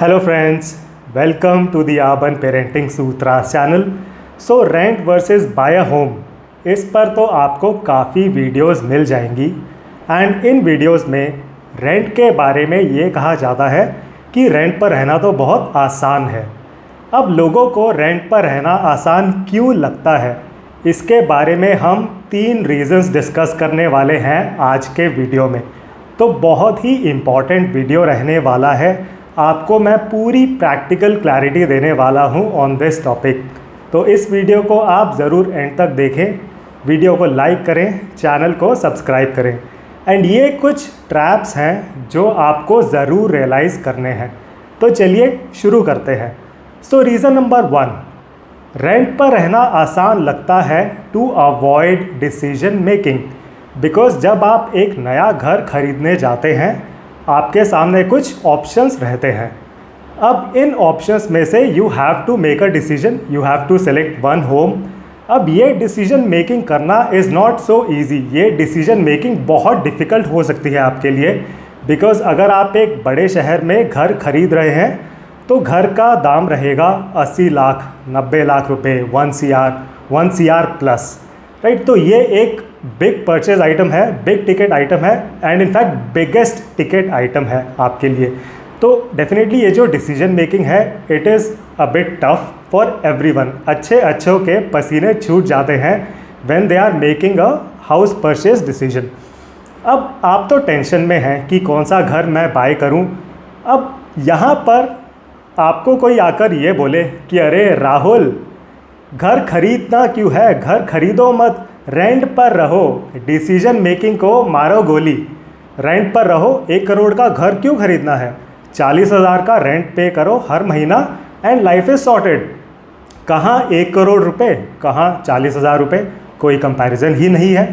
Hello friends, welcome to the Urban Parenting Sutras channel. So rent versus buy a home, इस पर तो आपको काफ़ी वीडियोस मिल जाएंगी एंड इन वीडियोस में रेंट के बारे में ये कहा जाता है कि रेंट पर रहना तो बहुत आसान है। अब लोगों को रेंट पर रहना आसान क्यों लगता है, इसके बारे में हम 3 रीज़न्स डिस्कस करने वाले हैं आज के वीडियो में। तो बहुत ही इम्पॉर्टेंट वीडियो रहने वाला है, आपको मैं पूरी प्रैक्टिकल क्लैरिटी देने वाला हूं ऑन दिस टॉपिक। तो इस वीडियो को आप ज़रूर एंड तक देखें, वीडियो को लाइक करें, चैनल को सब्सक्राइब करें। एंड ये कुछ ट्रैप्स हैं जो आपको ज़रूर रियलाइज़ करने हैं। तो चलिए शुरू करते हैं। सो रीज़न नंबर 1, रेंट पर रहना आसान लगता है to avoid decision making. Because जब आप एक नया घर खरीदने जाते हैं आपके सामने कुछ ऑप्शंस रहते हैं। अब इन ऑप्शंस में से you have to make a decision, you have to select one home. अब ये डिसीजन मेकिंग करना इज़ नॉट सो ईजी, ये डिसीजन मेकिंग बहुत डिफ़िकल्ट हो सकती है आपके लिए। बिकॉज़ अगर आप एक बड़े शहर में घर खरीद रहे हैं तो घर का दाम रहेगा 80 लाख 90 लाख रुपए, 1 CR प्लस, राइट। तो ये एक बिग परचेज आइटम है, बिग टिकट आइटम है and in fact biggest ticket item है आपके लिए। तो डेफिनेटली ये जो डिसीजन मेकिंग है it is a bit tough for everyone. अच्छों के पसीने छूट जाते हैं when they are making a house purchase decision. अब आप तो टेंशन में हैं कि कौन सा घर मैं बाय करूं। अब यहाँ पर आपको कोई आकर ये बोले कि अरे राहुल, घर खरीदना क्यों है, घर खरीदो मत, रेंट पर रहो, डिसीजन मेकिंग को मारो गोली, रेंट पर रहो, 1 करोड़ का घर क्यों खरीदना है, 40,000 का रेंट पे करो हर महीना एंड लाइफ इज़ सॉर्टेड। कहाँ 1 करोड़ रुपए, कहाँ 40,000 रुपये, कोई कंपैरिजन ही नहीं है।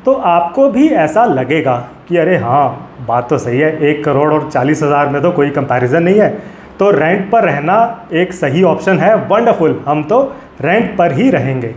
तो आपको भी ऐसा लगेगा कि अरे हाँ, बात तो सही है, 1 करोड़ और 40,000 में तो कोई कंपैरिजन नहीं है, तो रेंट पर रहना एक सही ऑप्शन है, वंडरफुल, हम तो रेंट पर ही रहेंगे।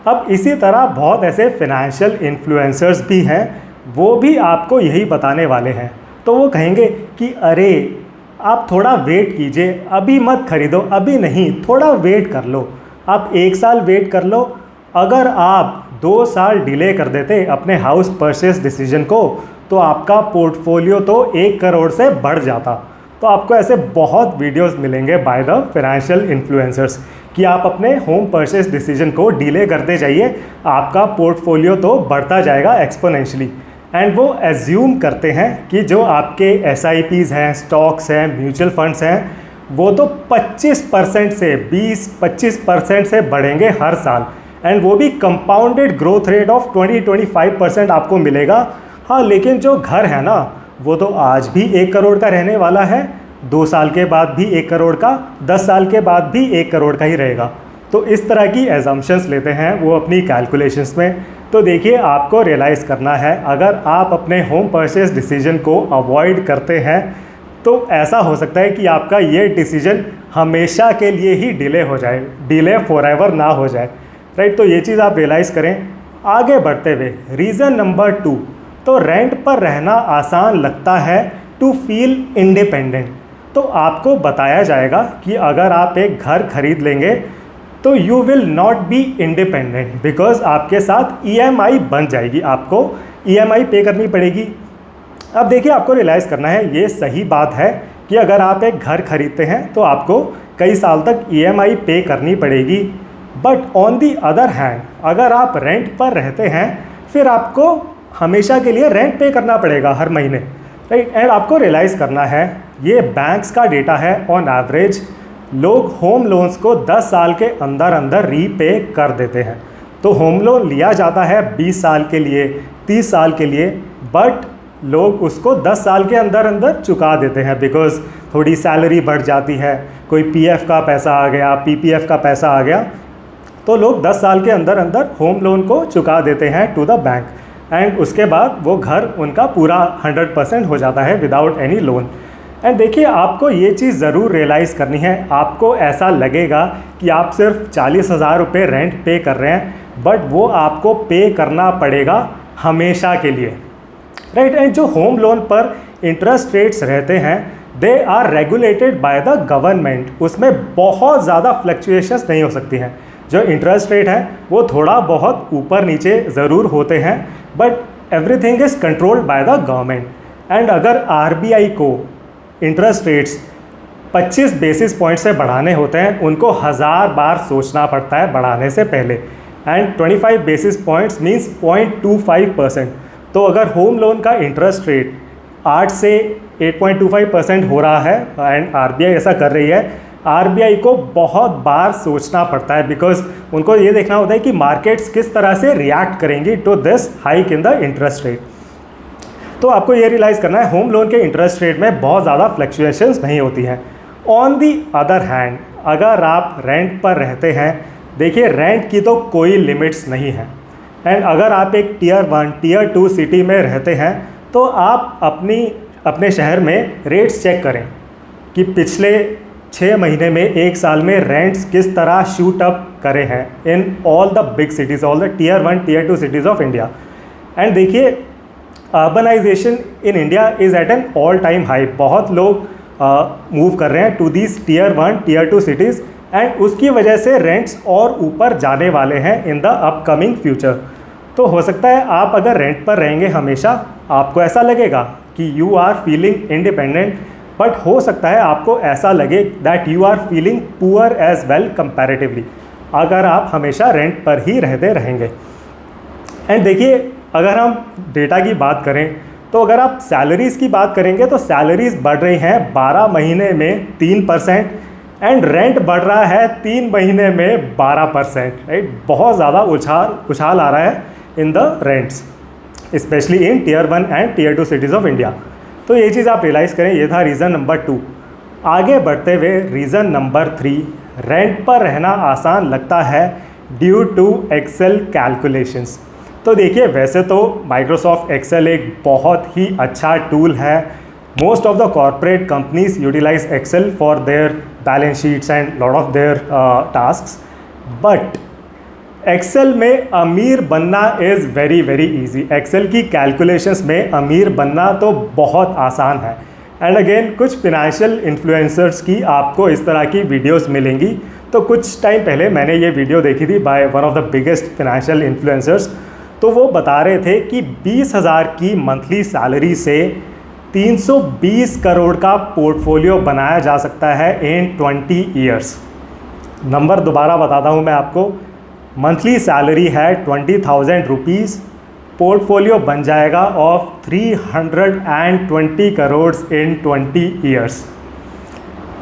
अब इसी तरह बहुत ऐसे फिनेंशियल इन्फ्लुएंसर्स भी हैं, वो भी आपको यही बताने वाले हैं। तो वो कहेंगे कि अरे आप थोड़ा वेट कीजिए, अभी मत खरीदो, अभी नहीं, थोड़ा वेट कर लो, आप 1 साल वेट कर लो। अगर आप 2 साल डिले कर देते अपने हाउस परचेस डिसीजन को तो आपका पोर्टफोलियो तो 1 करोड़ से बढ़ जाता। तो आपको ऐसे बहुत वीडियोस मिलेंगे बाय द फाइनेंशियल इन्फ्लुएंसर्स कि आप अपने होम परचेस डिसीजन को डिले करते जाइए, आपका पोर्टफोलियो तो बढ़ता जाएगा एक्सपोनेंशियली। एंड वो एज्यूम करते हैं कि जो आपके SIPs हैं, स्टॉक्स हैं, म्यूचुअल फंड्स हैं, वो तो 25% से 20-25% से बढ़ेंगे हर साल एंड वो भी कंपाउंडेड ग्रोथ रेट ऑफ 20-25% आपको मिलेगा। हाँ, लेकिन जो घर है ना वो तो आज भी 1 करोड़ का रहने वाला है, 2 साल के बाद भी 1 करोड़ का, 10 साल के बाद भी 1 करोड़ का ही रहेगा। तो इस तरह की एजम्पशंस लेते हैं वो अपनी कैलकुलेशंस में। तो देखिए, आपको रियलाइज़ करना है, अगर आप अपने होम परचेस डिसीजन को अवॉइड करते हैं तो ऐसा हो सकता है कि आपका ये डिसीजन हमेशा के लिए ही डिले हो जाए, डिले फॉरएवर ना हो जाए, राइट। तो ये चीज़ आप रियलाइज़ करें। आगे बढ़ते हुए रीज़न नंबर 2, तो रेंट पर रहना आसान लगता है टू फील इंडिपेंडेंट। तो आपको बताया जाएगा कि अगर आप एक घर खरीद लेंगे तो you will not be independent because आपके साथ EMI बन जाएगी, आपको EMI पे करनी पड़ेगी। अब देखिए, आपको रियलाइज़ करना है, ये सही बात है कि अगर आप एक घर खरीदते हैं तो आपको कई साल तक EMI पे करनी पड़ेगी। But on the other hand, अगर आप रेंट पर रहते हैं फिर आपको हमेशा के लिए रेंट पे करना पड़ेगा हर महीने, राइट। एंड आपको रियलाइज़ करना है, ये बैंक्स का डेटा है, ऑन एवरेज लोग होम लोन्स को 10 साल के अंदर अंदर रीपे कर देते हैं। तो होम लोन लिया जाता है 20 साल के लिए, 30 साल के लिए, बट लोग उसको 10 साल के अंदर अंदर चुका देते हैं बिकॉज़ थोड़ी सैलरी बढ़ जाती है, कोई PF का पैसा आ गया, PPF का पैसा आ गया, तो लोग 10 साल के अंदर अंदर होम लोन को चुका देते हैं टू द बैंक एंड उसके बाद वो घर उनका पूरा 100% हो जाता है विदाउट एनी लोन। एंड देखिए, आपको ये चीज़ ज़रूर रियलाइज़ करनी है। आपको ऐसा लगेगा कि आप सिर्फ 40,000 रुपये रेंट पे कर रहे हैं, बट वो आपको पे करना पड़ेगा हमेशा के लिए, राइट। एंड जो होम लोन पर इंटरेस्ट रेट्स रहते हैं they are regulated by the government, उसमें बहुत ज़्यादा फ्लक्चुएशंस नहीं हो सकती हैं। जो इंटरेस्ट रेट है वो थोड़ा बहुत ऊपर नीचे ज़रूर होते हैं, but everything is controlled by the government. And अगर आरबीआई को इंटरेस्ट रेट्स 25 बेसिस पॉइंट से बढ़ाने होते हैं, उनको 1000 बार सोचना पड़ता है बढ़ाने से पहले। And 25 basis points means 0.25%। तो अगर होम लोन का इंटरेस्ट रेट 8 से 8.25% हो रहा है एंड आरबीआई ऐसा कर रही है, आरबीआई को बहुत बार सोचना पड़ता है, बिकॉज उनको ये देखना होता है कि मार्केट्स किस तरह से रिएक्ट करेंगी to this hike in the interest rate. तो आपको ये रियलाइज़ करना है होम लोन के इंटरेस्ट रेट में बहुत ज़्यादा फ्लक्चुएशंस नहीं होती हैं। ऑन दी अदर हैंड, अगर आप रेंट पर रहते हैं, देखिए रेंट की तो कोई लिमिट्स नहीं है। एंड अगर आप एक टियर 1 टियर 2 सिटी में रहते हैं, तो आप अपने शहर में रेट्स चेक करें कि पिछले 6 महीने में 1 साल में रेंट्स किस तरह शूट अप करे हैं in all the big cities, all the tier 1 tier 2 cities of India. And देखिए urbanization in India is at an all time high. बहुत लोग मूव कर रहे हैं to these tier 1 tier 2 cities, and उसकी वजह से रेंट्स और ऊपर जाने वाले हैं इन द अपकमिंग फ्यूचर। तो हो सकता है आप अगर रेंट पर रहेंगे हमेशा, आपको ऐसा लगेगा कि you are feeling independent, but हो सकता है आपको ऐसा लगे that you are feeling poor as well comparatively, अगर आप हमेशा रेंट पर ही रहते रहेंगे। एंड देखिए अगर हम डेटा की बात करें, तो अगर आप सैलरीज़ की बात करेंगे तो सैलरीज़ बढ़ रही हैं 12 महीने में 3%, एंड रेंट बढ़ रहा है 3 महीने में 12%, राइट। बहुत ज़्यादा उछाल आ रहा है in the rents, specially in tier 1 and tier 2 cities of India. तो ये चीज़ आप रियलाइज़ करें। ये था रीज़न नंबर 2। आगे बढ़ते हुए रीज़न नंबर 3, रेंट पर रहना आसान लगता है ड्यू टू एक्सेल कैलकुलेशंस। तो देखिए वैसे तो माइक्रोसॉफ्ट एक्सेल एक बहुत ही अच्छा टूल है। Most of the corporate companies utilise Excel for their balance sheets and lot of their tasks, but Excel में अमीर बनना is very very easy. Excel की कैलकुलेशंस में अमीर बनना तो बहुत आसान है। एंड अगेन कुछ फिनेंशियल इन्फ्लुएंसर्स की आपको इस तरह की वीडियोस मिलेंगी। तो कुछ टाइम पहले मैंने ये वीडियो देखी थी by one of the biggest financial influencers. तो वो बता रहे थे कि 20,000 की मंथली सैलरी से 320 करोड़ का पोर्टफोलियो बनाया जा सकता है इन 20 ईयर्स। नंबर दोबारा बताता हूँ मैं आपको, मंथली सैलरी है 20,000 रुपीज़, पोर्टफोलियो बन जाएगा ऑफ 320 करोड़ इन 20 ईयर्स।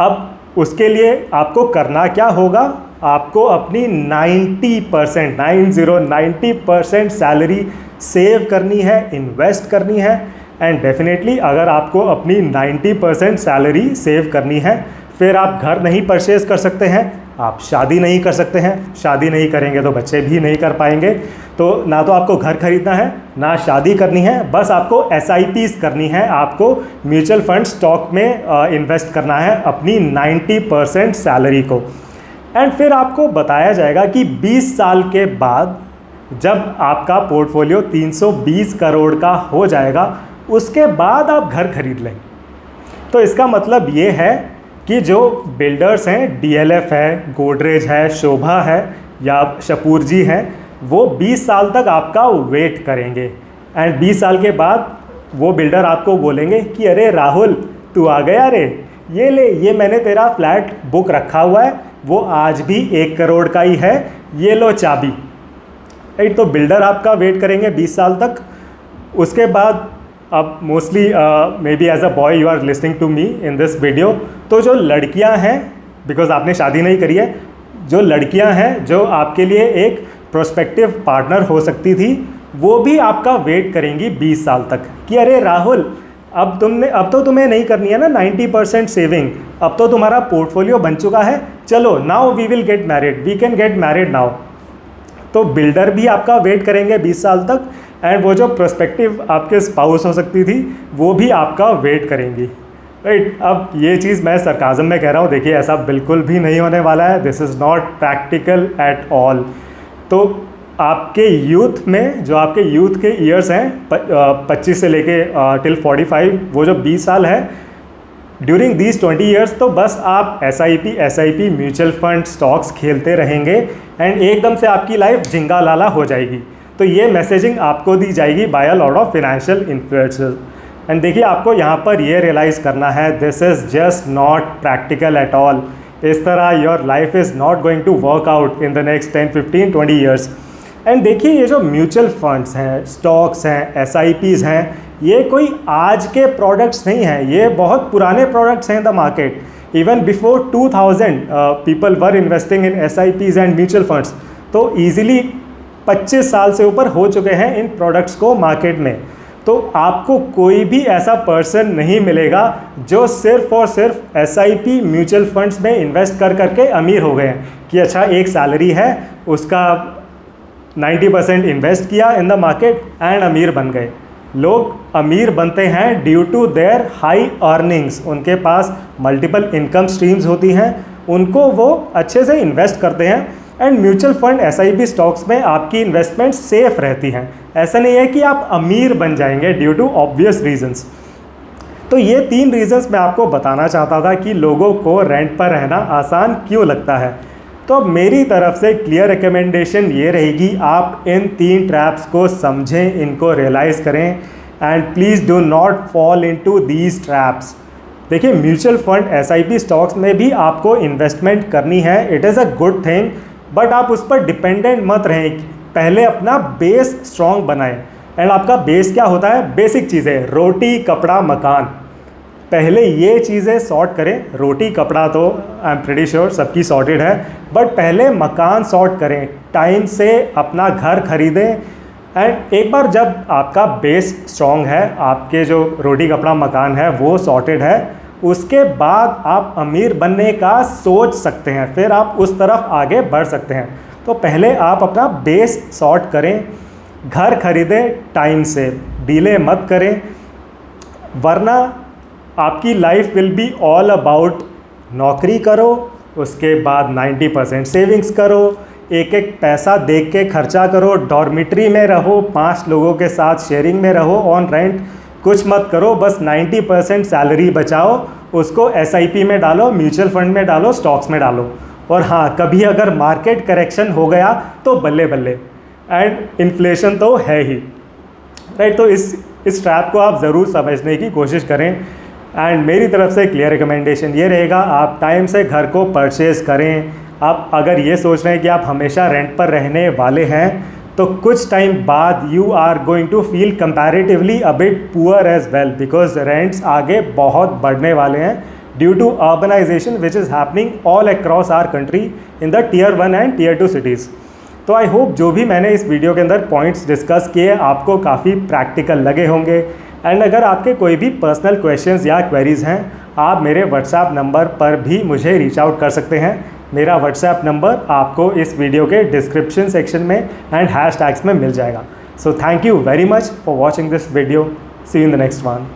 अब उसके लिए आपको करना क्या होगा, आपको अपनी 90% सैलरी सेव करनी है, इन्वेस्ट करनी है। एंड डेफिनेटली अगर आपको अपनी 90% सैलरी सेव करनी है, फिर आप घर नहीं परचेज़ कर सकते हैं, आप शादी नहीं कर सकते हैं, शादी नहीं करेंगे तो बच्चे भी नहीं कर पाएंगे। तो ना तो आपको घर खरीदना है ना शादी करनी है, बस आपको SIPs करनी है, आपको म्यूचुअल फंड स्टॉक में इन्वेस्ट करना है अपनी 90% सैलरी को। एंड फिर आपको बताया जाएगा कि 20 साल के बाद जब आपका पोर्टफोलियो 320 करोड़ का हो जाएगा, उसके बाद आप घर खरीद लें। तो इसका मतलब ये है कि जो बिल्डर्स हैं, DLF है, गोदरेज है, शोभा है या शपूर जी हैं, वो 20 साल तक आपका वेट करेंगे। एंड 20 साल के बाद वो बिल्डर आपको बोलेंगे कि अरे राहुल तू आ गया रे, ये ले, ये मैंने तेरा फ्लैट बुक रखा हुआ है, वो आज भी 1 करोड़ का ही है, ये लो चाबी। राइट। तो बिल्डर आपका वेट करेंगे 20 साल तक। उसके बाद अब mostly maybe as a boy you are listening to me in this video, तो जो लड़कियां हैं, बिकॉज आपने शादी नहीं करी है, जो लड़कियां हैं जो आपके लिए एक प्रोस्पेक्टिव पार्टनर हो सकती थी, वो भी आपका वेट करेंगी 20 साल तक कि अरे राहुल अब तो तुम्हें नहीं करनी है ना 90% सेविंग, अब तो तुम्हारा पोर्टफोलियो बन चुका है, चलो now we will get married, we can get married now. तो बिल्डर भी आपका वेट करेंगे 20 साल तक, एंड वो जो प्रोस्पेक्टिव आपके स्पाउस हो सकती थी वो भी आपका वेट करेंगी। राइट। अब ये चीज़ मैं सरकाज़म में कह रहा हूँ, देखिए ऐसा बिल्कुल भी नहीं होने वाला है, this is not practical at all. तो आपके यूथ में, जो आपके यूथ के ईयर्स हैं 25 से लेके टिल 45, वो जो 20 साल है, ड्यूरिंग दीज 20 ईयर्स तो बस आप SIP म्यूचुअल फंड स्टॉक्स खेलते रहेंगे एंड एकदम से आपकी लाइफ झिंगा लाला हो जाएगी। तो ये मैसेजिंग आपको दी जाएगी by a lot of financial influencers. And देखिए, आपको यहाँ पर ये रियलाइज़ करना है, this is just not practical at all. इस तरह your life is not going to work out in the next 10, 15, 20 years. And देखिए, ये जो म्यूचुअल फंड्स हैं, स्टॉक्स हैं, SIPs हैं, ये कोई आज के प्रोडक्ट्स नहीं हैं, ये बहुत पुराने प्रोडक्ट्स हैं in the market. Even before 2000 people were investing in SIPs and mutual funds. तो ईजिली 25 साल से ऊपर हो चुके हैं इन प्रोडक्ट्स को मार्केट में। तो आपको कोई भी ऐसा पर्सन नहीं मिलेगा जो सिर्फ और सिर्फ SIP म्यूचुअल फंड्स में इन्वेस्ट कर करके अमीर हो गए हैं कि अच्छा, एक सैलरी है, उसका 90% इन्वेस्ट किया इन द मार्केट एंड अमीर बन गए। लोग अमीर बनते हैं due to their high earnings. उनके पास मल्टीपल इनकम स्ट्रीम्स होती हैं, उनको वो अच्छे से इन्वेस्ट करते हैं। And mutual fund SIP stocks में आपकी इन्वेस्टमेंट सेफ रहती हैं। ऐसा नहीं है कि आप अमीर बन जाएंगे ड्यू टू ऑब्वियस रीजंस। तो ये 3 रीजंस मैं आपको बताना चाहता था कि लोगों को रेंट पर रहना आसान क्यों लगता है। तो अब मेरी तरफ से क्लियर रिकमेंडेशन ये रहेगी, आप इन 3 ट्रैप्स को समझें, इनको रियलाइज़ करें and please do not fall into these traps. देखिए, म्यूचुअल फंड SIP स्टॉक्स में भी आपको इन्वेस्टमेंट करनी है, it is a good thing, but आप उस पर डिपेंडेंट मत रहें। पहले अपना बेस स्ट्रॉन्ग बनाएं। एंड आपका बेस क्या होता है? बेसिक चीज़ें, रोटी, कपड़ा, मकान। पहले ये चीज़ें सॉर्ट करें। रोटी, कपड़ा तो आई एम प्रीटी श्योर सबकी सॉर्टेड है, बट पहले मकान सॉर्ट करें, टाइम से अपना घर खरीदें। एंड एक बार जब आपका बेस स्ट्रॉन्ग है, आपके जो रोटी, कपड़ा, मकान है वो सॉर्टेड है, उसके बाद आप अमीर बनने का सोच सकते हैं, फिर आप उस तरफ आगे बढ़ सकते हैं। तो पहले आप अपना बेस सॉर्ट करें, घर खरीदें, टाइम से डीले मत करें, वरना आपकी life will be all about नौकरी करो, उसके बाद 90% सेविंग्स करो, एक एक पैसा देख के खर्चा करो, डॉर्मिट्री में रहो, 5 लोगों के साथ शेयरिंग में रहो, ऑन रेंट, कुछ मत करो, बस 90% सैलरी बचाओ, उसको SIP में डालो, म्यूचुअल फंड में डालो, स्टॉक्स में डालो। और हाँ, कभी अगर मार्केट करेक्शन हो गया तो बल्ले बल्ले, एंड इन्फ्लेशन तो है ही, राइट। तो इस ट्रैप को आप ज़रूर समझने की कोशिश करें। एंड मेरी तरफ से क्लियर रिकमेंडेशन ये रहेगा, आप टाइम से घर को परचेज़ करें। आप अगर ये सोच रहे हैं कि आप हमेशा रेंट पर रहने वाले हैं, तो कुछ टाइम बाद you are going to feel comparatively a bit poor as well, because rents आगे बहुत बढ़ने वाले हैं due to urbanisation which is happening all across our country in the Tier 1 and Tier 2 cities. तो आई होप जो भी मैंने इस वीडियो के अंदर पॉइंट्स डिस्कस किए आपको काफ़ी प्रैक्टिकल लगे होंगे। एंड अगर आपके कोई भी पर्सनल क्वेश्चंस या क्वेरीज़ हैं, आप मेरे WhatsApp नंबर पर भी मुझे रीच आउट कर सकते हैं। मेरा WhatsApp नंबर आपको इस वीडियो के डिस्क्रिप्शन सेक्शन में एंड हैशटैग्स में मिल जाएगा। So thank you very much for watching this video. See you in the next one.